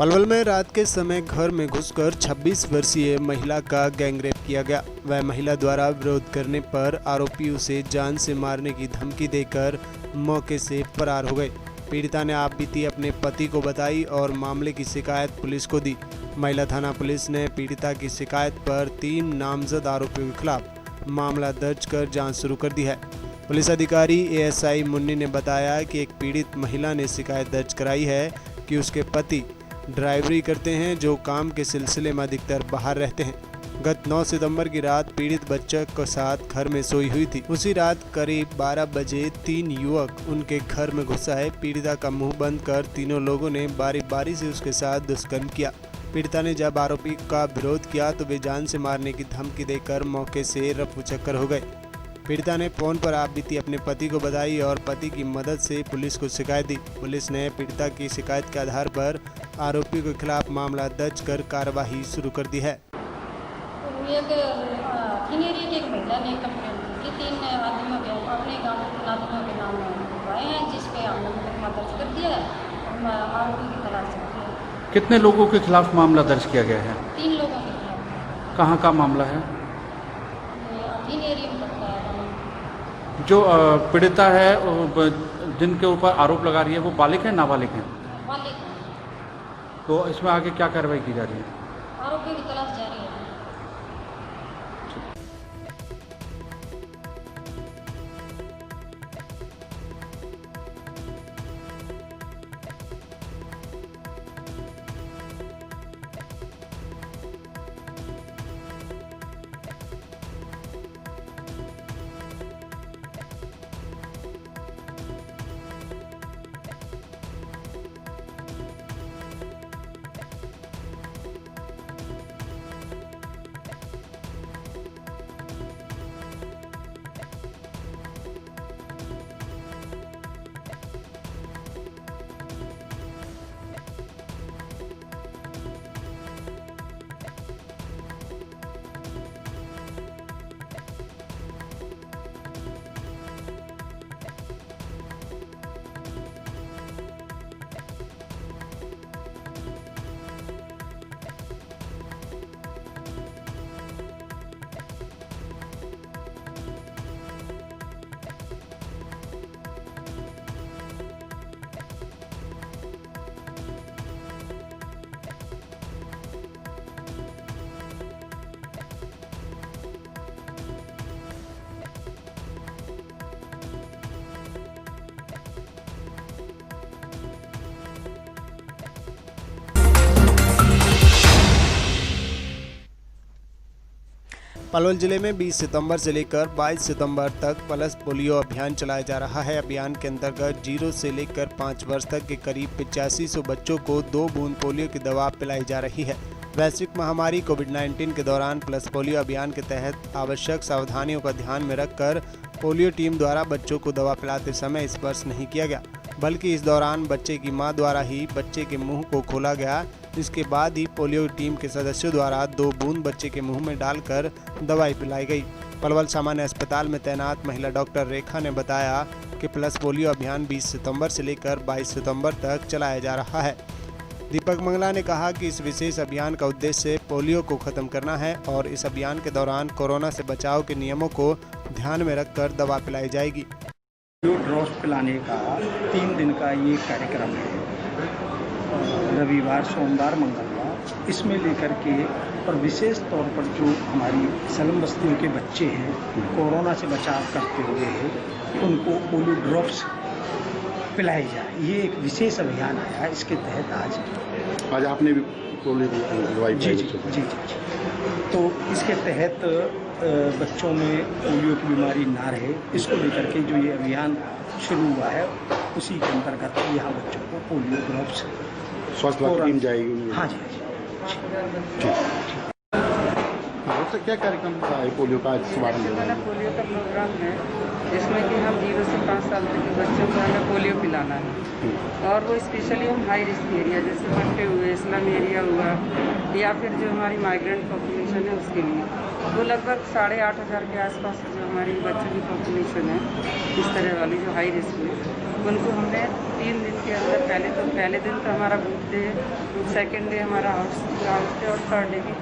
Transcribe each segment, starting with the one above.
पलवल में रात के समय घर में घुसकर 26 वर्षीय महिला का गैंगरेप किया गया। वह महिला द्वारा विरोध करने पर आरोपी उसे जान से मारने की धमकी देकर मौके से फरार हो गए। पीड़िता ने आप बीती अपने पति को बताई और मामले की शिकायत पुलिस को दी। महिला थाना पुलिस ने पीड़िता की शिकायत पर 3 नामजद आरोपियों के खिलाफ मामला दर्ज कर जांच शुरू कर दी है। पुलिस अधिकारी एएसआई मुन्नी ने बताया कि एक पीड़ित महिला ने शिकायत दर्ज कराई है कि उसके पति ड्राइवरी करते हैं, जो काम के सिलसिले में अधिकतर बाहर रहते हैं। गत 9 सितंबर की रात पीड़ित बच्चे के साथ घर में सोई हुई थी। उसी रात करीब 12 बजे 3 युवक उनके घर में घुसा है। पीड़िता का मुंह बंद कर तीनों लोगों ने बारी बारी से उसके साथ दुष्कर्म किया। पीड़िता ने जब आरोपी का विरोध किया तो वे जान से मारने की धमकी देकर मौके से रफू चक्कर हो गए। पीड़िता ने फोन पर आप बीती अपने पति को बताई और पति की मदद से पुलिस को शिकायत दी। पुलिस ने पीड़िता की शिकायत के आधार पर आरोपी के खिलाफ मामला दर्ज कर कार्यवाही शुरू कर दी है। एक महिला ने कंप्लेंट की 3 आदमियों के अपने गाँव आदमियों के नाम लिखवाए हैं, जिस पे हमने मुकदमा दर्ज कर दिया है। आरोपी की तलाश है। कितने लोगों के खिलाफ मामला दर्ज किया गया है? 3 लोगों के खिलाफ। कहाँ का मामला है? एरिया में पड़ता है। जो पीड़िता है जिनके ऊपर आरोप लगा रही है वो बालिग है नाबालिग है? बालिग। तो इसमें आगे क्या कार्रवाई की जा रही है? आरोपी की तलाश जारी है। पलवल जिले में 20 सितंबर से लेकर 22 सितंबर तक पल्स पोलियो अभियान चलाया जा रहा है। अभियान के अंतर्गत 0 से लेकर 5 वर्ष तक के करीब 8500 बच्चों को 2 बूंद पोलियो की दवा पिलाई जा रही है। वैश्विक महामारी कोविड-19 के दौरान पल्स पोलियो अभियान के तहत आवश्यक सावधानियों का ध्यान में रखकर पोलियो टीम द्वारा बच्चों को दवा पिलाते समय स्पर्श नहीं किया गया, बल्कि इस दौरान बच्चे की मां द्वारा ही बच्चे के मुंह को खोला गया। इसके बाद ही पोलियो टीम के सदस्यों द्वारा 2 बूंद बच्चे के मुंह में डालकर दवाई पिलाई गई। पलवल सामान्य अस्पताल में तैनात महिला डॉक्टर रेखा ने बताया कि पल्स पोलियो अभियान 20 सितंबर से लेकर 22 सितंबर तक चलाया जा रहा है। दीपक मंगला ने कहा कि इस विशेष अभियान का उद्देश्य पोलियो को खत्म करना है और इस अभियान के दौरान कोरोना से बचाव के नियमों को ध्यान में रखकर दवा पिलाई जाएगी। पोलियो ड्रॉप्स पिलाने का 3 दिन का ये कार्यक्रम है, रविवार, सोमवार, मंगलवार। इसमें लेकर के और विशेष तौर पर जो हमारी सलम बस्तियों के बच्चे हैं कोरोना से बचाव करते हुए उनको पोलियो ड्रॉप्स पिलाई जाए, ये एक विशेष अभियान आया है। इसके तहत आज आपने भी पोलियो दवाई जी। तो इसके तहत बच्चों में पोलियो की बीमारी ना रहे, इसको लेकर के जो ये अभियान शुरू हुआ है उसी के अंतर्गत यहाँ बच्चों को पोलियो ड्रॉप्स स्वास्थ्य विभाग की टीम जाएगी। हाँ जी। तो क्या कार्यक्रम था पोलियो का शुभारंभ? पोलियो का प्रोग्राम है जिसमें कि हम 0 से 5 साल तक के बच्चों को हमें पोलियो पिलाना है और वो स्पेशली हम हाई रिस्क एरिया जैसे मट्टे हुए, स्लम एरिया हुआ या फिर जो हमारी माइग्रेंट पॉपुलेशन है उसके लिए वो लगभग 8,500 के आसपास जो हमारी बच्चों की पॉपुलेशन है इस तरह वाली जो हाई रिस्क में उनको हमने 3 दिन के अंदर पहले दिन तो हमारा बूथ डे, सेकेंड डे हमारा हाउस डे और थर्ड डे की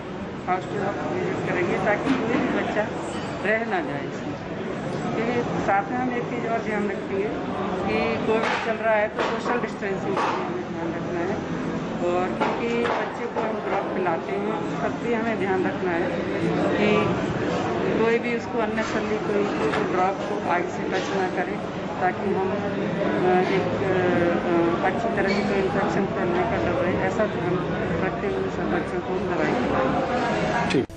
हाउस डे विजिट करेंगे ताकि कोई भी बच्चा रह ना जाए इसमें। क्योंकि साथ में हम एक चीज़ और ध्यान रखेंगे कि कोविड चल रहा है तो सोशल डिस्टेंसिंग का हमें ध्यान रखना है, और क्योंकि बच्चे को हम ड्रॉप पिलाते हैं तब भी हमें ध्यान रखना है कि कोई भी उसको अननेसेसरली कोई ड्रॉप को आगे से टच ना करे, ताकि हम एक अच्छी तरह से कोई इन्फेक्शन फैलने का डर रहे, ऐसा ध्यान रखते हुए सब बच्चों को दवाई खिलाएं।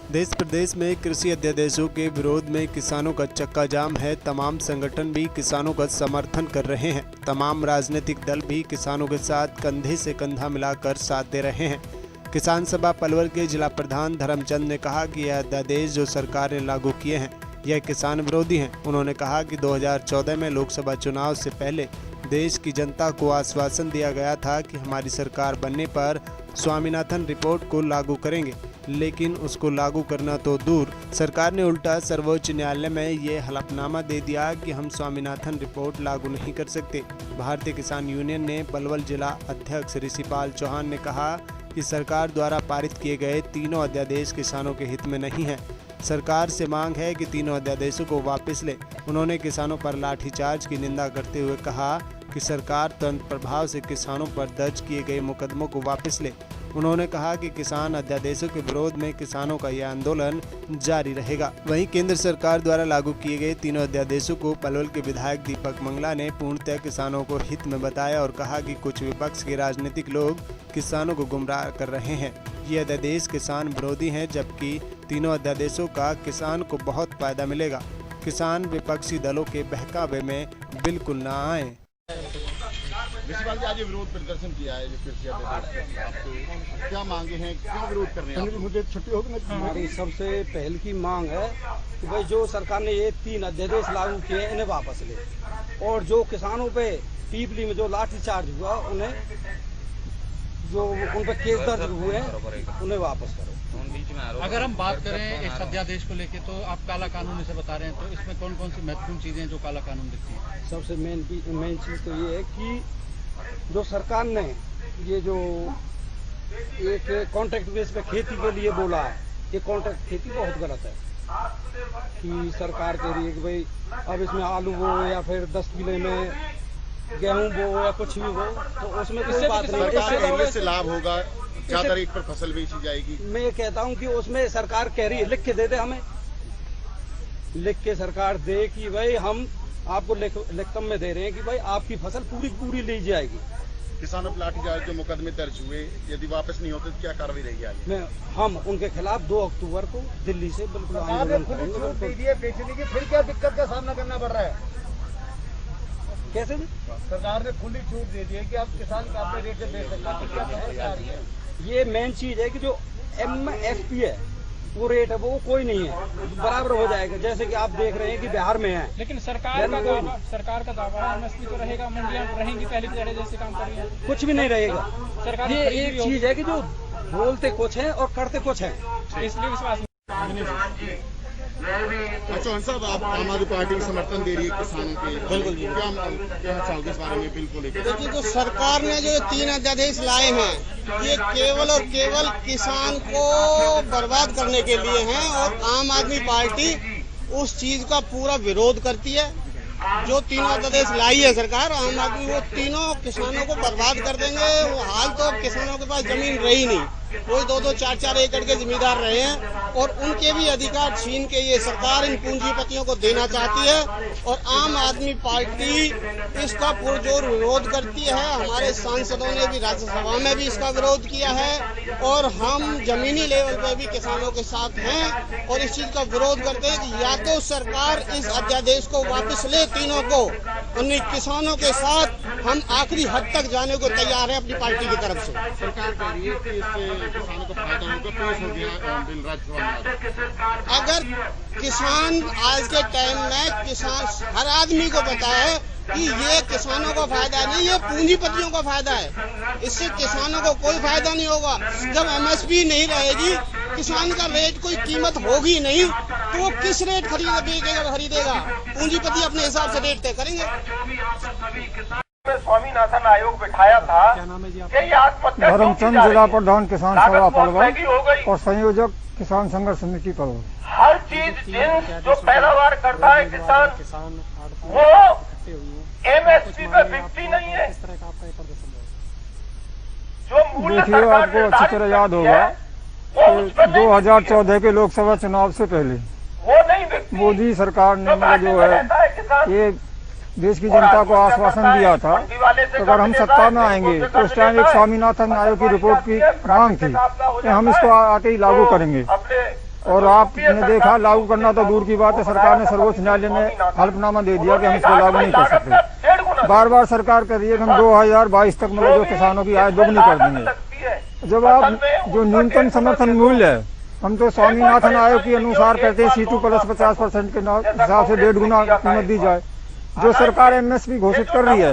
देश प्रदेश में कृषि अध्यादेशों के विरोध में किसानों का चक्का जाम है। तमाम संगठन भी किसानों का समर्थन कर रहे हैं। तमाम राजनीतिक दल भी किसानों के साथ कंधे से कंधा मिलाकर साथ दे रहे हैं। किसान सभा पलवल के जिला प्रधान धर्मचंद ने कहा कि यह अध्यादेश जो सरकार ने लागू किए हैं यह किसान विरोधी हैं। उन्होंने कहा कि 2014 में लोकसभा चुनाव से पहले देश की जनता को आश्वासन दिया गया था कि हमारी सरकार बनने पर स्वामीनाथन रिपोर्ट को लागू करेंगे, लेकिन उसको लागू करना तो दूर, सरकार ने उल्टा सर्वोच्च न्यायालय में ये हलफनामा दे दिया कि हम स्वामीनाथन रिपोर्ट लागू नहीं कर सकते। भारतीय किसान यूनियन ने पलवल जिला अध्यक्ष ऋषिपाल चौहान ने कहा कि सरकार द्वारा पारित किए गए तीनों अध्यादेश किसानों के हित में नहीं है। सरकार से मांग है कि तीनों अध्यादेशों को वापस ले। उन्होंने किसानों पर लाठीचार्ज की निंदा करते हुए कहा कि सरकार तुरंत प्रभाव से किसानों पर दर्ज किए गए मुकदमों को वापस ले। उन्होंने कहा कि किसान अध्यादेशों के विरोध में किसानों का यह आंदोलन जारी रहेगा। वहीं केंद्र सरकार द्वारा लागू किए गए तीनों अध्यादेशों को पलवल के विधायक दीपक मंगला ने पूर्णतः किसानों को हित में बताया और कहा कि कुछ विपक्ष के राजनीतिक लोग किसानों को गुमराह कर रहे हैं। ये अध्यादेश किसान विरोधी हैं, जबकि तीनों अध्यादेशों का किसान को बहुत फायदा मिलेगा। किसान विपक्षी दलों के बहकावे में बिल्कुल न आए। ऋषिपाल जी, आज ये विरोध प्रदर्शन किया है जो कृषि अध्यादेश, क्या मांगे हैं, क्यों विरोध कर रहे हैं? मुझे छुट्टी होगी। हमारी सबसे पहले की मांग है कि भाई जो सरकार ने ये 3 अध्यादेश लागू किए हैं इन्हें वापस ले, और जो किसानों पे पीपली में जो लाठीचार्ज हुआ उन्हें, जो उन पर केस दर्ज हुए हैं उन्हें वापस करो। अगर हम बात करें इस अध्यादेश को लेके तो आप काला कानून से बता रहे हैं, तो इसमें कौन कौन सी महत्वपूर्ण चीजें हैं जो काला कानून दिखती हैं? सबसे मेन चीज तो ये है कि जो सरकार ने ये जो एक कॉन्ट्रैक्ट बेस पे खेती के लिए बोला है, ये कॉन्ट्रैक्ट खेती बहुत गलत है। कि सरकार कह रही है कि भाई अब इसमें आलू बो या फिर 10 किलो में गेहूं बो या कुछ भी बो, तो उसमें कोई बात नहीं, सरकार से लाभ होगा, ज्यादा रेट पर फसल बेची जाएगी। मैं ये कहता हूँ कि उसमें सरकार कह रही है, लिख के दे दे, हमें लिख के सरकार दे कि भाई हम आपको लिखतम में दे रहे हैं कि भाई आपकी फसल पूरी ली जाएगी। किसानों पर लाठीचार्ज जो मुकदमे दर्ज हुए, यदि वापस नहीं होते तो क्या कार्रवाई रहेगी आगे? हम उनके खिलाफ 2 अक्टूबर को दिल्ली से बिल्कुल आंदोलन करेंगे। बेचने की फिर क्या दिक्कत का सामना करना पड़ रहा है? कैसे सरकार ने खुली छूट दे दी है कि आप किसान का अपने रेट से बेच सकते हैं, तो क्या समस्या आ रही है? ये मेन चीज है कि जो MSP है वो रेट है वो कोई नहीं है, बराबर हो जाएगा, जैसे कि आप देख रहे हैं कि बिहार में है। लेकिन सरकार का दावा MSP तो रहेगा, मंडियां रहेंगी पहले की तरह जैसे काम कर रही है, कुछ भी नहीं रहेगा। सरकार ये एक चीज है कि जो बोलते कुछ है और करते कुछ है, इसलिए विश्वास चौहान साहब, आप आम आदमी पार्टी को समर्थन दे रही है किसानों के, बिल्कुल क्या चाहोगे इस बारे में? बिल्कुल देखिए, जो सरकार ने जो 3 अध्यादेश लाए हैं ये केवल और केवल किसान को बर्बाद करने के लिए हैं, और आम आदमी पार्टी उस चीज का पूरा विरोध करती है। जो तीनों अध्यादेश लाई है सरकार, आम आदमी वो तीनों किसानों को बर्बाद कर देंगे। वो हाल तो किसानों के पास जमीन रही नहीं, कोई 2-2, 4-4 एकड़ के जमींदार रहे हैं, और उनके भी अधिकार छीन के ये सरकार इन पूंजीपतियों को देना चाहती है और आम आदमी पार्टी इसका पुरजोर विरोध करती है। हमारे सांसदों ने भी राज्यसभा में भी इसका विरोध किया है और हम जमीनी लेवल पे भी किसानों के साथ हैं और इस चीज का विरोध करते हैं कि या तो सरकार इस अध्यादेश को वापस ले तीनों को, और किसानों के साथ हम आखिरी हद तक जाने को तैयार है अपनी पार्टी की तरफ से। सरकार कह रही है कि इससे किसानों को फायदा होगा, पेश हो गया बिल राज्यसभा में। अगर किसान आज के टाइम में किसान हर आदमी को पता है कि ये किसानों का फायदा नहीं, ये पूंजीपतियों का फायदा है। इससे किसानों को कोई फायदा नहीं होगा। जब एमएसपी नहीं रहेगी, किसान का रेट कोई कीमत होगी नहीं, तो वो किस रेट खरीदेगा? पूंजीपति अपने हिसाब से रेट तय करेंगे। स्वामीनाथन आयोग बिठाया था। क्या नाम है जी आप? धर्मचंद, जिला प्रधान किसान सभा पलवल और संयोजक किसान संघर्ष समिति पलवल। हर चीज जो पैदावार करता है किसान वो एमएसपी पे बिकती नहीं है। देखिए, आपको अच्छी तरह याद होगा कि 2014 के लोकसभा चुनाव से पहले मोदी सरकार ने जो है ये देश की जनता को आश्वासन दिया था तो अगर हम सत्ता में आएंगे तो उस टाइम एक स्वामीनाथन आयोग की रिपोर्ट की मांग थी कि हम इसको आके ही लागू करेंगे। और आपने देखा, लागू करना तो दूर की बात है, सरकार ने सर्वोच्च न्यायालय में हल्फनामा दे दिया कि हम इसको लागू नहीं कर सकते। बार बार सरकार कह रही है कि हम 2022 तक मतलब जो किसानों की आय दोगुनी कर देंगे। जब आप जो न्यूनतम समर्थन मूल्य है, हम तो स्वामीनाथन आयोग के अनुसार कहते हैं C2 प्लस 50% के हिसाब से 1.5 गुना कीमत दी जाए। जो सरकार एमएसपी घोषित कर रही है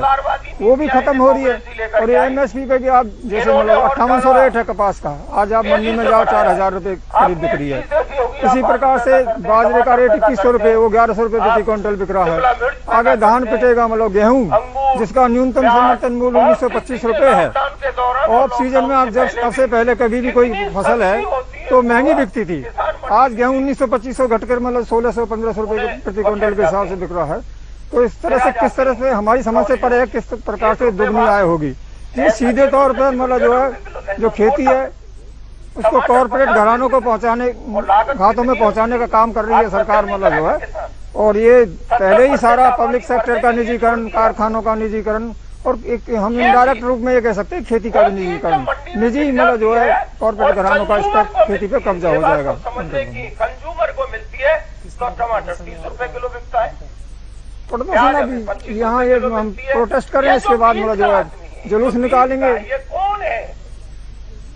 वो भी खत्म हो रही है। और ये एमएसपी पे भी आप जैसे मतलब 5800 रेट है कपास का, आज आप मंडी में जाओ 4000 रुपए करीब बिक रही है। इसी प्रकार से बाजरे का रेट 2100 रुपए, वो 1100 रुपए प्रति क्विंटल बिक रहा है। आगे धान पिटेगा मतलब गेहूं, जिसका न्यूनतम समर्थन मूल्य 1925 रुपए है। ऑफ सीजन में आप जब सबसे पहले कभी भी कोई फसल है तो महंगी बिकती थी, आज गेहूं 1925 घटकर मतलब 1600-1500 रुपए प्रति क्विंटल के हिसाब से बिक रहा है। तो इस तरह से किस तरह से हमारी समझ से परे है किस प्रकार से दोगुनी आय होगी। ये सीधे तौर पर मतलब जो है जो खेती है उसको कॉर्पोरेट घरानों को पहुंचाने, घातों में पहुंचाने का काम कर रही है सरकार मतलब जो है। और ये पहले ही सारा पब्लिक सेक्टर का निजीकरण, कारखानों का निजीकरण, और एक हम इनडायरेक्ट रूप में ये कह सकते हैं खेती का निजीकरण, निजी मतलब जो है कॉर्पोरेट घरानों का इस पर खेती पे कब्जा हो जाएगा। कंज्यूमर को मिलती है तो टमाटर 30 रुपए किलो बिकता है। प्रदर्शन अभी यहाँ ये हम प्रोटेस्ट करें, इसके बाद मतलब जो है जुलूस निकालेंगे, ये कौन है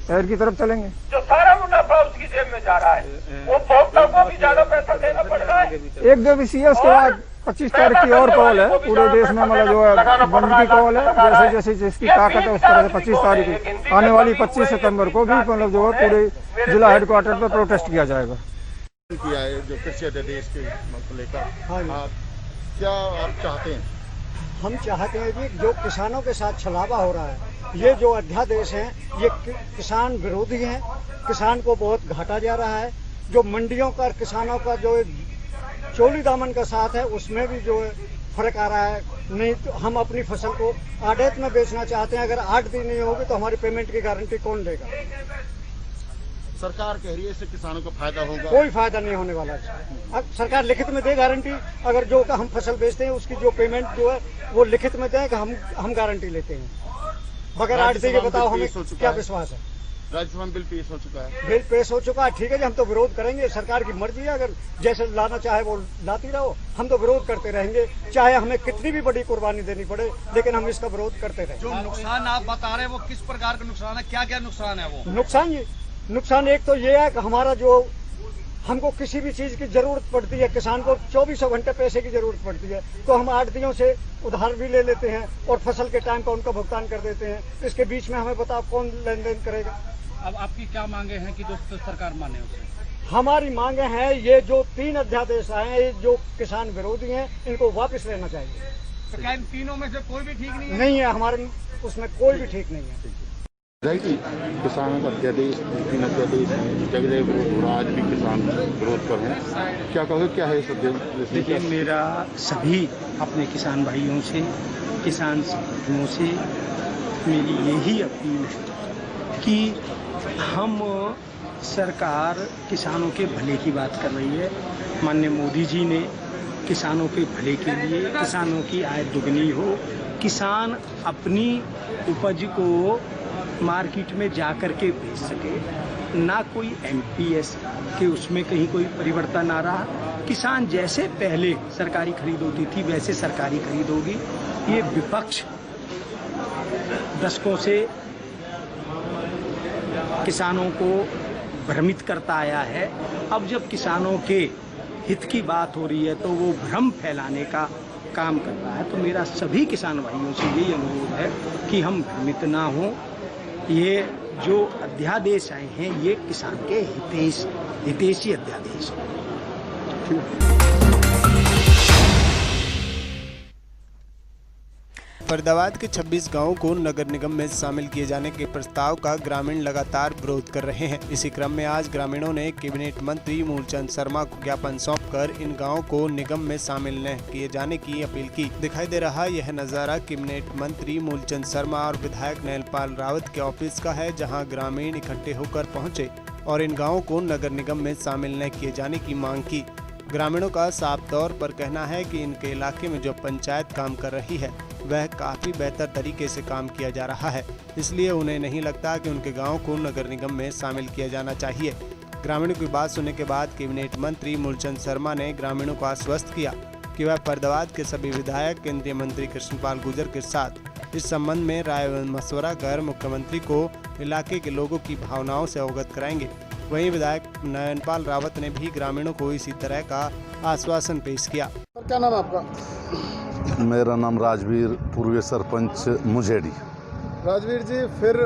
शहर की तरफ चलेंगे। जो सारा मुनाफा उसकी जेब में जा रहा है, वो भोक्ता को भी ज्यादा पैसा देना पड़ रहा है। 1-2 उसके बाद 25 तारीख की और कॉल है पूरे देश में मतलब जो है बंद की कॉल है। जैसे जैसे जिसकी ताकत है उस तरह से 25 तारीख आने वाली 25 सितंबर को भी मतलब जो है पूरे जिला हेडक्वार्टर पर प्रोटेस्ट किया जाएगा। किया है जो कृषि अध्यादेश के लेकर क्या आप चाहते हैं? हम चाहते हैं कि जो किसानों के साथ छलावा हो रहा है, ये जो अध्यादेश हैं ये किसान विरोधी हैं, किसान को बहुत घाटा जा रहा है। जो मंडियों का किसानों का जो चोली दामन का साथ है उसमें भी जो फर्क आ रहा है। नहीं तो हम अपनी फसल को आड़त में बेचना चाहते हैं, अगर 8 दिन नहीं होगी तो हमारी पेमेंट की गारंटी कौन देगा? सरकार कह रही है इससे किसानों को फायदा होगा। कोई फायदा नहीं होने वाला है। अब सरकार लिखित में दे गारंटी, अगर जो हम फसल बेचते हैं उसकी जो पेमेंट जो है वो लिखित में दें कि हम गारंटी लेते हैं। बगैर 8 दिन के बताओ हमें क्या विश्वास है? राज्यसभा में बिल पेश हो चुका है। बिल पेश हो चुका है, ठीक है जी, हम तो विरोध करेंगे। सरकार की मर्जी है, अगर जैसे लाना चाहे वो लाती रहो, हम तो विरोध करते रहेंगे, चाहे हमें कितनी भी बड़ी कुर्बानी देनी पड़े, लेकिन हम इसका विरोध करते रहेंगे। जो नुकसान आप बता रहे हैं वो किस प्रकार का नुकसान है, क्या क्या नुकसान है? वो नुकसान एक तो ये है कि हमारा जो हमको किसी भी चीज की जरूरत पड़ती है, किसान को 24 घंटे पैसे की जरूरत पड़ती है, तो हम 8 दिनों से उधार भी ले लेते हैं और फसल के टाइम पर उनका भुगतान कर देते हैं। इसके बीच में हमें बताओ कौन लेन देन करेगा? अब आपकी क्या मांगे हैं कि जो सरकार माने उसे? हमारी मांगे हैं ये जो 3 अध्यादेश आए हैं जो किसान विरोधी हैं, इनको वापस लेना चाहिए। तो क्या इन तीनों में से कोई भी ठीक नहीं है? नहीं है, हमारे उसमें कोई भी ठीक नहीं है। किसानों का अध्यादेश 3 अध्यादेश जगह विरोध हो रहा, आज भी किसान विरोध कर रहे हैं, क्या कहोगे, क्या है इस अध्यादेश? देखिए, मेरा सभी अपने किसान भाइयों से, किसान संगठनों से मेरी यही अपील है कि हम सरकार किसानों के भले की बात कर रही है। माननीय मोदी जी ने किसानों के भले के लिए किसानों की आय दुगनी हो, किसान अपनी उपज को मार्केट में जा कर के बेच सके, ना कोई एमपीएस के उसमें कहीं कोई परिवर्तन आ रहा। किसान जैसे पहले सरकारी खरीद होती थी वैसे सरकारी खरीद होगी। ये विपक्ष दशकों से किसानों को भ्रमित करता आया है। अब जब किसानों के हित की बात हो रही है तो वो भ्रम फैलाने का काम कर रहा है। तो मेरा सभी किसान भाइयों से यही अनुरोध है कि हम भ्रमित ना हों। ये जो अध्यादेश आए हैं ये किसान के हितैषी अध्यादेश हैं। फरीदाबाद के 26 गांवों को नगर निगम में शामिल किए जाने के प्रस्ताव का ग्रामीण लगातार विरोध कर रहे हैं। इसी क्रम में आज ग्रामीणों ने कैबिनेट मंत्री मूलचंद शर्मा को ज्ञापन सौंपकर इन गांवों को निगम में शामिल न किए जाने की अपील की। दिखाई दे रहा यह नजारा कैबिनेट मंत्री मूलचंद शर्मा और विधायक नैनपाल रावत के ऑफिस का है, जहाँ ग्रामीण इकट्ठे होकर पहुँचे और इन गाँवों को नगर निगम में शामिल न किए जाने की मांग की। ग्रामीणों का साफ तौर पर कहना है कि इनके इलाके में जो पंचायत काम कर रही है वह काफ़ी बेहतर तरीके से काम किया जा रहा है, इसलिए उन्हें नहीं लगता कि उनके गांव को नगर निगम में शामिल किया जाना चाहिए। ग्रामीणों की बात सुनने के बाद कैबिनेट मंत्री मूलचंद शर्मा ने ग्रामीणों को आश्वस्त किया कि वह फरीदाबाद के सभी विधायक केंद्रीय मंत्री कृष्णपाल गुर्जर के साथ इस संबंध में राय मशवरा कर मुख्यमंत्री को इलाके के लोगों की भावनाओं से अवगत कराएंगे। वहीं विधायक नैनपाल रावत ने भी ग्रामीणों को इसी तरह का आश्वासन पेश किया। क्या नाम है आपका? मेरा नाम राजवीर, पूर्व सरपंच मुझेड़ी। राजवीर जी, फिर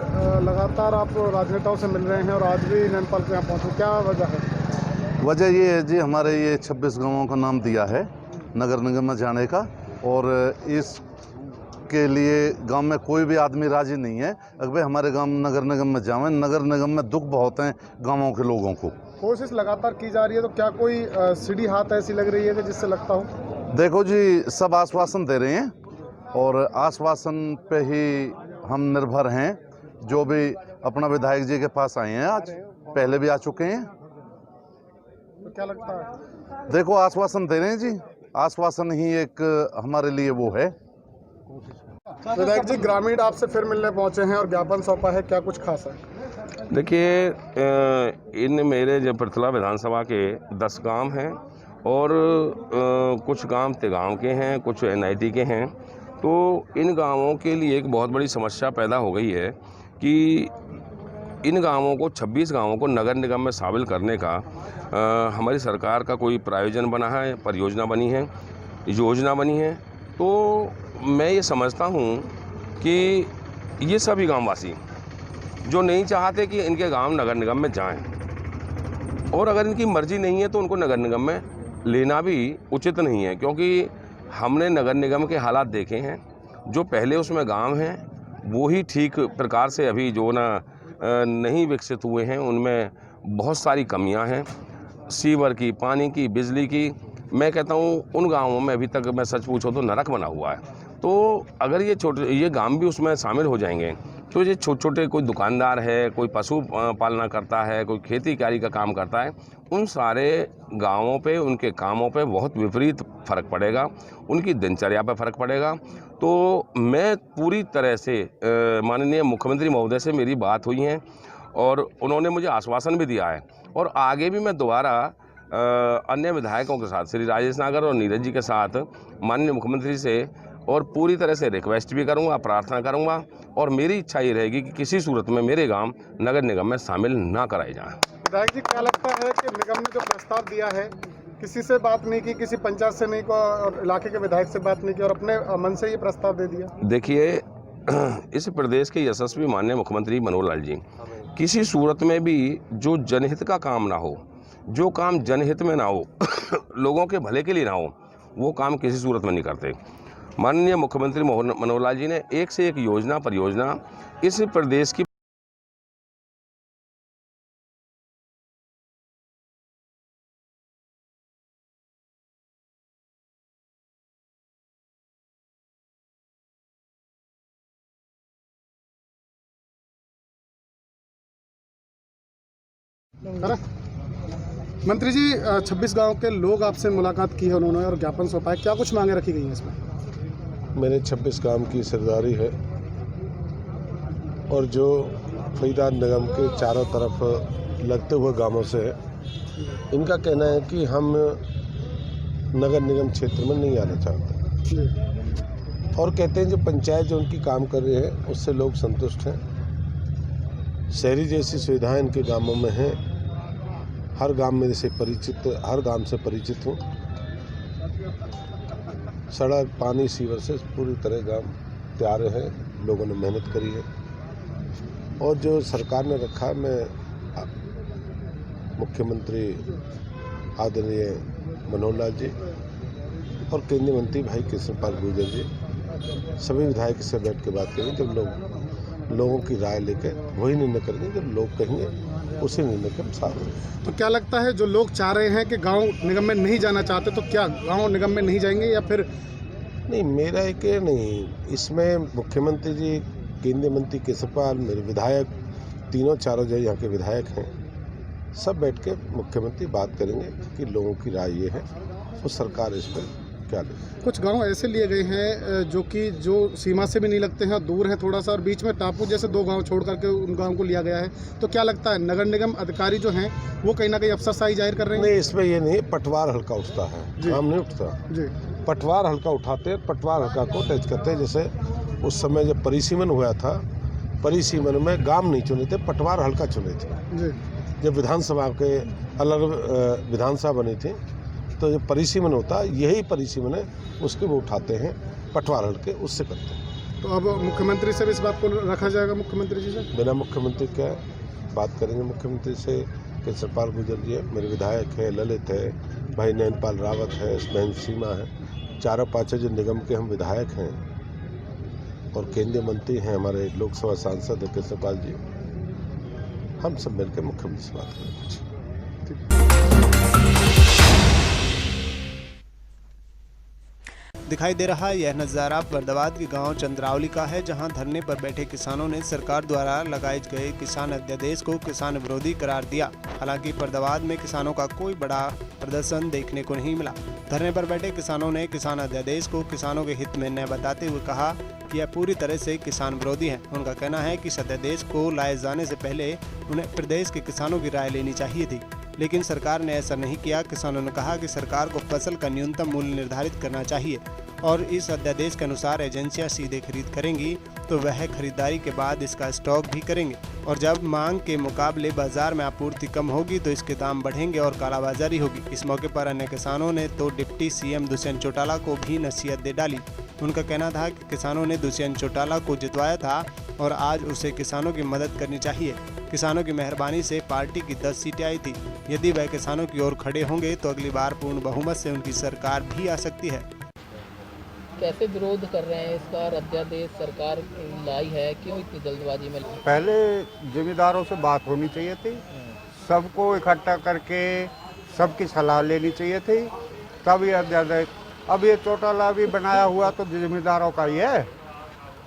लगातार आप राजनेताओं से मिल रहे हैं और आज भी नैनपाल के यहाँ पहुँचे, क्या वजह है? वजह ये है जी, हमारे ये 26 गांवों का नाम दिया है नगर निगम में जाने का, और इसके लिए गांव में कोई भी आदमी राजी नहीं है अगर हमारे गांव नगर निगम में जाएं। नगर निगम में दुख बहुत है गांवों के लोगों को। कोशिश लगातार की जा रही है, तो क्या कोई सीधी हाथ ऐसी लग रही है कि जिससे लगता हो? देखो जी, सब आश्वासन दे रहे हैं और आश्वासन पे ही हम निर्भर हैं। जो भी अपना विधायक जी के पास आए हैं, आज पहले भी आ चुके हैं। तो क्या लगता है? देखो, आश्वासन दे रहे हैं जी, आश्वासन ही एक हमारे लिए वो है। विधायक जी, ग्रामीण आपसे फिर मिलने पहुंचे हैं और ज्ञापन सौंपा है, क्या कुछ खास है? देखिए, इन मेरे जो पृथला विधानसभा के 10 गांव हैं और कुछ गांव तेगांव के हैं, कुछ NIT के हैं। तो इन गांवों के लिए एक बहुत बड़ी समस्या पैदा हो गई है कि इन गांवों को 26 गांवों को नगर निगम में शामिल करने का हमारी सरकार का कोई प्रायोजन बना है, परियोजना बनी है, योजना बनी है। तो मैं ये समझता हूँ कि ये सभी गांववासी जो नहीं चाहते कि इनके गांव नगर निगम में जाएं, और अगर इनकी मर्जी नहीं है तो उनको नगर निगम में लेना भी उचित नहीं है, क्योंकि हमने नगर निगम के हालात देखे हैं। जो पहले उसमें गांव हैं वो ही ठीक प्रकार से अभी जो नहीं विकसित हुए हैं, उनमें बहुत सारी कमियां हैं, सीवर की, पानी की, बिजली की। मैं कहता हूँ उन गांवों में अभी तक मैं सच पूछो तो नरक बना हुआ है। तो अगर ये गांव भी उसमें शामिल हो जाएंगे तो ये छोटे छोटे कोई दुकानदार है, कोई पशु पालना करता है, कोई खेती कार्य का काम करता है, उन सारे गांवों पे, उनके कामों पे बहुत विपरीत फ़र्क पड़ेगा, उनकी दिनचर्या पे फ़र्क पड़ेगा। तो मैं पूरी तरह से माननीय मुख्यमंत्री महोदय से मेरी बात हुई है और उन्होंने मुझे आश्वासन भी दिया है, और आगे भी मैं दोबारा अन्य विधायकों के साथ, श्री राजेश नागर और नीरज जी के साथ माननीय मुख्यमंत्री से और पूरी तरह से रिक्वेस्ट भी करूंगा, प्रार्थना करूंगा, और मेरी इच्छा ये रहेगी कि किसी सूरत में मेरे गांव नगर निगम में शामिल ना कराए जाएं। विधायक जी, क्या लगता है कि निगम ने जो प्रस्ताव दिया है, किसी से बात नहीं की, किसी पंचायत से नहीं की और इलाके के विधायक से बात नहीं की और अपने मन से ये प्रस्ताव दे दिया? देखिए, इस प्रदेश के यशस्वी माननीय मुख्यमंत्री मनोहर लाल जी किसी सूरत में भी जो जनहित का काम ना हो, जो काम जनहित में ना हो, लोगों के भले के लिए ना हो, वो काम किसी सूरत में नहीं करते। माननीय मुख्यमंत्री मनोहर लाल जी ने एक से एक योजना, परियोजना इस प्रदेश की है ना। मंत्री जी 26 गांव के लोग आपसे मुलाकात की है उन्होंने और ज्ञापन सौंपा है, क्या कुछ मांगे रखी गई हैं इसमें? मेरे 26 गांव की सरदारी है और जो फरीदाबाद निगम के चारों तरफ लगते हुए गांवों से है, इनका कहना है कि हम नगर निगम क्षेत्र में नहीं आना चाहते और कहते हैं जो पंचायत जो उनकी काम कर रही है उससे लोग संतुष्ट हैं। शहरी जैसी सुविधाएं इनके गांवों में हैं, हर गांव में से हर गांव से परिचित हूँ। सड़क पानी सीवर से पूरी तरह गांव तैयार है, लोगों ने मेहनत करी है और जो सरकार ने रखा है, मैं मुख्यमंत्री आदरणीय मनोहर लाल जी और केंद्रीय मंत्री भाई कृष्णपाल गुर्जर जी सभी विधायक से बैठ के बात करेंगे। जब लोगों की राय लेकर वही निर्णय करेंगे, जब लोग कहेंगे उसी निर्णय के अनुसार। तो क्या लगता है जो लोग चाह रहे हैं कि गांव निगम में नहीं जाना चाहते, तो क्या गांव निगम में नहीं जाएंगे या फिर? नहीं, मेरा एक नहीं, इसमें मुख्यमंत्री जी, केंद्रीय मंत्री कृष्णपाल, मेरे विधायक तीनों चारों जो यहाँ के विधायक हैं, सब बैठ के मुख्यमंत्री बात करेंगे कि लोगों की राय ये है और सरकार इस पर क्या ले। कुछ गांव ऐसे लिए गए हैं जो सीमा से भी नहीं लगते हैं, दूर हैं थोड़ा सा, और बीच में टापू जैसे 2 गांव छोड़ करके उन गांव को लिया गया है। तो क्या लगता है नगर निगम अधिकारी जो हैं वो कहीं ना कहीं अफसरशाही जाहिर कर रहे हैं? नहीं, इसमें ये नहीं, पटवार हल्का उठता है, काम नहीं उठता जी। पटवार हल्का उठाते हैं, पटवार हल्का को टच करते हैं। जैसे उस समय जब परिसीमन हुआ था, परिसीमन में गांव नहीं चुने थे, पटवार हल्का चुने थे। जब विधानसभा के अलग विधानसभा बनी थी तो जो परिसीमन होता है, यही परिसीमन है, उसके वो उठाते हैं पटवार हल्के, उससे करते हैं। तो अब मुख्यमंत्री से भी इस बात को रखा जाएगा, मुख्यमंत्री जी से? बिना मुख्यमंत्री क्या बात करेंगे मुख्यमंत्री से? कृष्णपाल गुर्जर जी है, मेरे विधायक है, ललित है, भाई नैनपाल रावत है, बहन सीमा है, चारों पाँचों जो निगम के हम विधायक हैं और केंद्रीय मंत्री हैं, हमारे लोकसभा सांसद है कृष्णपाल जी, हम सब मिलकर मुख्यमंत्री से बात करेंगे। दिखाई दे रहा यह नज़ारा फरीदाबाद के गांव चंद्रावली का है, जहां धरने पर बैठे किसानों ने सरकार द्वारा लगाए गए किसान अध्यादेश को किसान विरोधी करार दिया। हालांकि फरीदाबाद में किसानों का कोई बड़ा प्रदर्शन देखने को नहीं मिला। धरने पर बैठे किसानों ने किसान अध्यादेश को किसानों के हित में न बताते हुए कहा कि यह पूरी तरह से किसान विरोधी है। उनका कहना है कि इस अध्यादेश को लाए जाने से पहले उन्हें प्रदेश के किसानों की राय लेनी चाहिए थी, लेकिन सरकार ने ऐसा नहीं किया। किसानों ने कहा कि सरकार को फसल का न्यूनतम मूल्य निर्धारित करना चाहिए और इस अध्यादेश के अनुसार एजेंसियां सीधे खरीद करेंगी तो वह खरीदारी के बाद इसका स्टॉक भी करेंगे और जब मांग के मुकाबले बाजार में आपूर्ति कम होगी तो इसके दाम बढ़ेंगे और कालाबाजारी होगी। इस मौके पर अन्य किसानों ने तो डिप्टी सीएम दुष्यंत चौटाला को भी नसीहत दे डाली। उनका कहना था कि किसानों ने दुष्यंत चौटाला को जितवाया था और आज उसे किसानों की मदद करनी चाहिए। किसानों की मेहरबानी से पार्टी की 10 सीटें आई थी। यदि वह किसानों की ओर खड़े होंगे तो अगली बार पूर्ण बहुमत से उनकी सरकार भी आ सकती है। कैसे विरोध कर रहे हैं इसका? अध्यादेश सरकार लाई है, क्यों इतनी जल्दबाजी में? पहले जिम्मेदारों से बात होनी चाहिए थी, सबको इकट्ठा करके सबकी सलाह लेनी चाहिए थी, तब ये अध्यादेश। अब ये चौटाला भी बनाया हुआ तो जिम्मेदारों का ही है।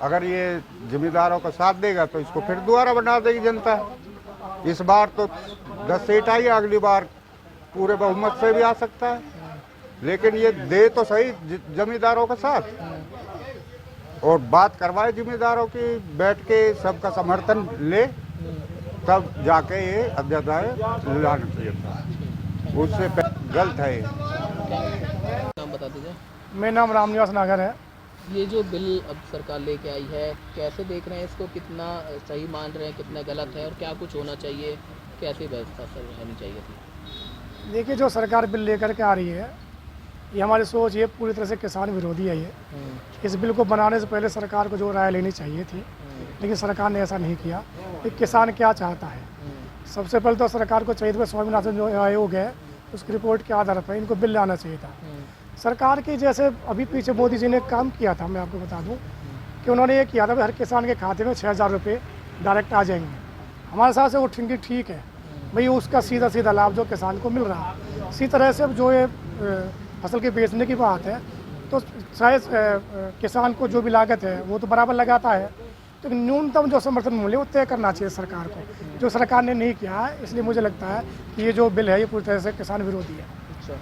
अगर ये जिम्मेदारों का साथ देगा तो इसको फिर दोबारा बना देगी जनता। इस बार तो 10 सीट आई, अगली बार पूरे बहुमत से भी आ सकता है, लेकिन ये दे तो सही जमींदारों के साथ और बात करवाए जिम्मेदारों की, बैठ के सबका समर्थन ले, तब जाके ये अध्यादेश लाना चाहिए था। उससे गलत है। नाम बता दीजिए। मेरा नाम रामनिवास नागर है। ये जो बिल अब सरकार लेके आई है, कैसे देख रहे हैं इसको? कितना सही मान रहे हैं, कितना गलत है और क्या कुछ होना चाहिए, कैसी व्यवस्था सर होनी चाहिए थी? देखिए, जो सरकार बिल लेकर के आ रही है, ये हमारी सोच ये पूरी तरह से किसान विरोधी है। ये इस बिल को बनाने से पहले सरकार को जो राय लेनी चाहिए थी, लेकिन सरकार ने ऐसा नहीं किया कि किसान क्या चाहता है। सबसे पहले तो सरकार को चाहिए था, स्वामीनाथन जो आयोग है उसकी रिपोर्ट के आधार पर इनको बिल लाना चाहिए था। सरकार की जैसे अभी पीछे मोदी जी ने काम किया था, मैं आपको बता दूं कि उन्होंने ये किया था कि हर किसान के खाते में 6,000 रुपये डायरेक्ट आ जाएंगे। हमारे साथ से वो ठीक है भाई, उसका सीधा सीधा लाभ जो किसान को मिल रहा है। इसी तरह से जो ये फसल के बेचने की बात है, तो शायद किसान को जो भी लागत है वो तो बराबर लगाता है, तो न्यूनतम जो समर्थन मूल्य वो तय करना चाहिए सरकार को, जो सरकार ने नहीं किया। इसलिए मुझे लगता है कि ये जो बिल है ये पूरी तरह से किसान विरोधी है। अच्छा,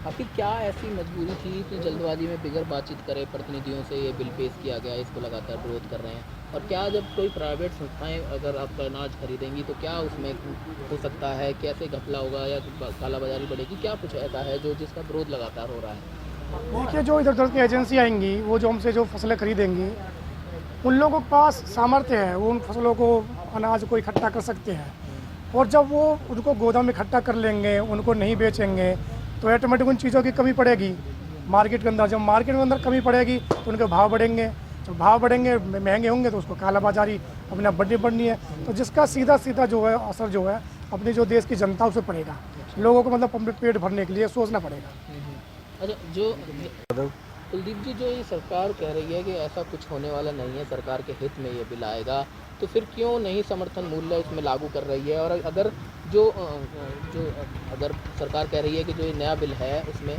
आपकी क्या ऐसी मजबूरी थी कि जल्दबाजी में बिगड़ बातचीत करे प्रतिनिधियों से ये बिल पेश किया गया, इसको लगातार विरोध कर रहे हैं? और क्या जब कोई प्राइवेट संस्थाएं अगर आपका अनाज खरीदेंगी तो क्या उसमें हो सकता है, कैसे घपला होगा या कालाबाजारी बढ़ेगी? क्या कुछ ऐसा है जो जिसका विरोध लगातार हो रहा है? देखिए, जो इधर उधर की एजेंसी आएंगी वो जो हमसे जो फसलें खरीदेंगी उन लोगों के पास सामर्थ्य है, वो उन फसलों को अनाज को इकट्ठा कर सकते हैं। और जब वो उनको गोदाम में इकट्ठा कर लेंगे, उनको नहीं बेचेंगे तो ऑटोमेटिक उन चीज़ों की कमी पड़ेगी मार्केट के अंदर। जब मार्केट के अंदर कमी पड़ेगी तो उनके भाव बढ़ेंगे, तो भाव बढ़ेंगे, महंगे होंगे तो उसको कालाबाजारी अपने बढ़नी है। तो जिसका सीधा जो है असर जो है अपनी जो देश की जनता उसे पड़ेगा। लोगों को मतलब अपने पेट भरने के लिए सोचना पड़ेगा। अच्छा, जो कुलदीप जी, जो ये सरकार कह रही है कि ऐसा कुछ होने वाला नहीं है, सरकार के हित में ये बिल आएगा, तो फिर क्यों नहीं समर्थन मूल्य उसमें लागू कर रही है? और अगर अगर सरकार कह रही है कि जो ये नया बिल है उसमें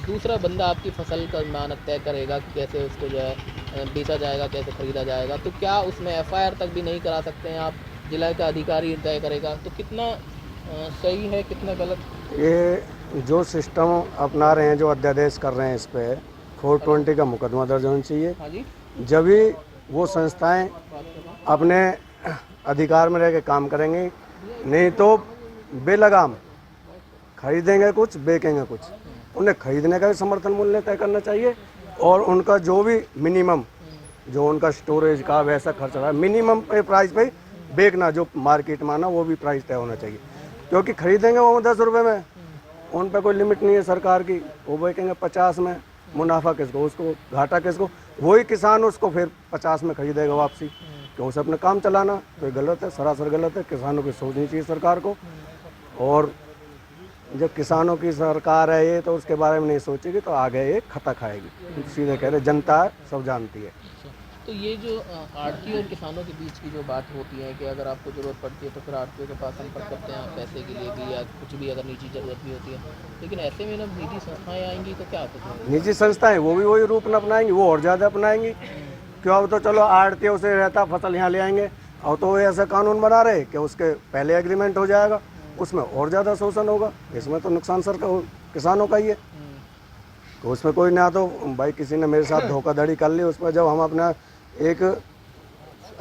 दूसरा बंदा आपकी फसल का मानक तय करेगा कि कैसे उसको जो है बेचा जाएगा, कैसे खरीदा जाएगा, तो क्या उसमें FIR तक भी नहीं करा सकते हैं आप? जिला का अधिकारी तय करेगा, तो कितना सही है, कितना गलत? ये जो सिस्टम अपना रहे हैं, जो अध्यादेश कर रहे हैं, इस पर 420 का मुकदमा दर्ज होना चाहिए। जब भी वो संस्थाएं अपने अधिकार में रह के काम करेंगे, नहीं तो बेलगाम खरीदेंगे कुछ, बेचेंगे कुछ। उन्हें खरीदने का भी समर्थन मूल्य तय करना चाहिए और उनका जो भी मिनिमम जो उनका स्टोरेज का वैसा खर्च रहा है, मिनिमम पे प्राइस पे बेचना, जो मार्केट में आना वो भी प्राइस तय होना चाहिए। क्योंकि खरीदेंगे वो 10 रुपये में, उन पर कोई लिमिट नहीं है सरकार की, वो बेचेंगे 50 में। मुनाफा किसको, उसको घाटा किसको? वही किसान उसको फिर 50 में खरीदेगा वापसी, कि उसे अपना काम चलाना। तो ये गलत है, सरासर गलत है। किसानों की सोचनी चाहिए सरकार को। और जब किसानों की सरकार है ये, तो उसके बारे में नहीं सोचेगी तो आगे ये खता खाएगी। सीधे कह रहे, जनता है, सब जानती है। तो ये जो आड़ती और किसानों के बीच की जो बात होती है कि अगर आपको ज़रूरत पड़ती है तो फिर आड़तियों के पास संपर्क करते हैं आप पैसे के लिए भी, या कुछ भी अगर निजी ज़रूरत भी होती है, लेकिन ऐसे में ना निजी संस्थाएं आएंगी तो क्या होता है? निजी संस्थाएं वो भी वही रूप न अपनाएंगी, वो और ज़्यादा अपनाएंगी। क्यों? अब तो चलो आड़तियों से रहता फसल यहाँ ले आएंगे, और तो ऐसा कानून बना रहे कि उसके पहले एग्रीमेंट हो जाएगा, उसमें और ज़्यादा शोषण होगा। इसमें तो नुकसान सरकार किसानों का ही है। तो उसमें कोई ना, तो भाई किसी ने मेरे साथ धोखाधड़ी कर ली, उसमें जब हम अपना एक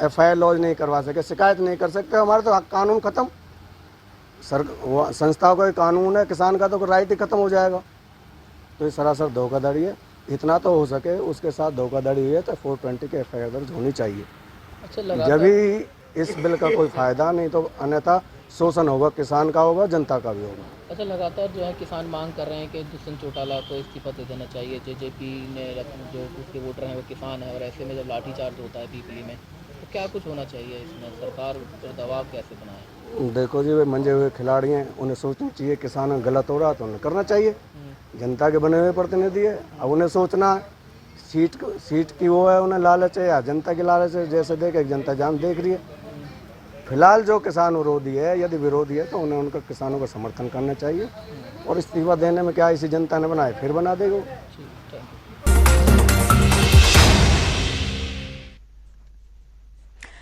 FIR लॉन्च नहीं करवा सके, शिकायत नहीं कर सकते, हमारा तो कानून ख़त्म। संस्थाओं का कानून है, किसान का तो राइट ही ख़त्म हो जाएगा। तो ये सरासर धोखाधड़ी है। इतना तो हो सके उसके साथ धोखाधड़ी हुई है तो 420 के FIR दर्ज होनी चाहिए। अच्छा, जब भी इस बिल का कोई फ़ायदा, नहीं तो अन्यथा शोषण होगा, किसान का होगा, जनता का भी होगा। अच्छा, लगातार जो है किसान मांग कर रहे हैं कि दुष्यंत चौटाला को इस्तीफा दे देना चाहिए। JJP ने जो उसके वोटर हैं वो किसान है, और ऐसे में जब लाठीचार्ज होता है पीपली में, तो क्या कुछ होना चाहिए इसमें? सरकार पर दबाव कैसे बनाए? देखो जी, वे मंजे हुए खिलाड़ी हैं, उन्हें सोचना चाहिए किसान गलत हो रहा तो उन्हें करना चाहिए। जनता के बने हुए प्रतिनिधि है, अब उन्हें सोचना सीट की वो है, उन्हें लालच है या जनता की लालच है, जैसे देखे जनता जान देख रही है। फिलहाल जो किसान विरोधी है, यदि विरोधी है तो उन्हें उनका किसानों का समर्थन करना चाहिए। और इस्तीफा देने में क्या इसी जनता ने बनाए, फिर बना देगा।